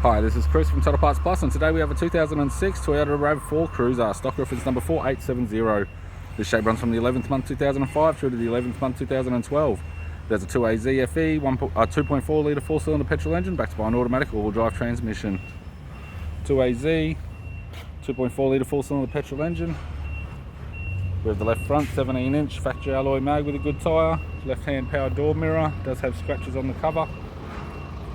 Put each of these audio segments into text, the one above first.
Hi, this is Chris from Total Parts Plus, and today we have a 2006 Toyota RAV4 Cruiser, stock reference number 4870. This shape runs from the 11th month 2005 through to the 11th month 2012. There's a 2AZ FE, 2.4 litre 4-cylinder petrol engine backed by an automatic all-wheel drive transmission. 2AZ, 2.4 litre 4-cylinder petrol engine. We have the left front 17-inch factory alloy mag with a good tyre. Left-hand power door mirror, does have scratches on the cover.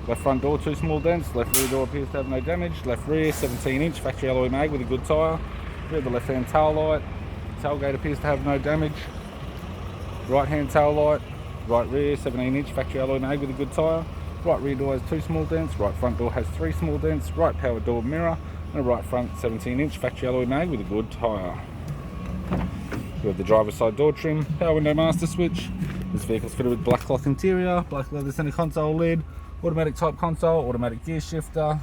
Left front door 2 small dents, left rear door appears to have no damage. Left rear 17-inch factory alloy mag with a good tyre. We have the left-hand tail light. Tailgate appears to have no damage. Right-hand tail light. Right rear 17-inch factory alloy mag with a good tyre. Right rear door has 2 small dents. Right front door has 3 small dents. Right power door mirror and a right front 17-inch factory alloy mag with a good tyre. We have the driver's side door trim, power window master switch. This vehicle is fitted with black cloth interior, black leather center console lid, automatic type console, automatic gear shifter,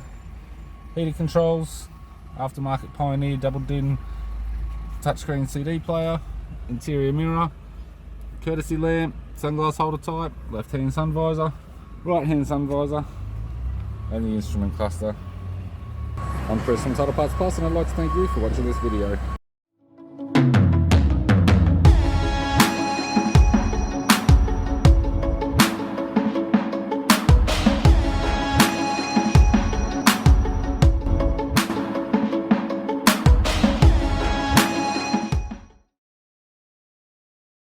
heated controls, aftermarket Pioneer double din touchscreen CD player, interior mirror, courtesy lamp, sunglass holder type, left hand sun visor, right hand sun visor, and the instrument cluster. I'm Chris from Total Parts Plus, and I'd like to thank you for watching this video.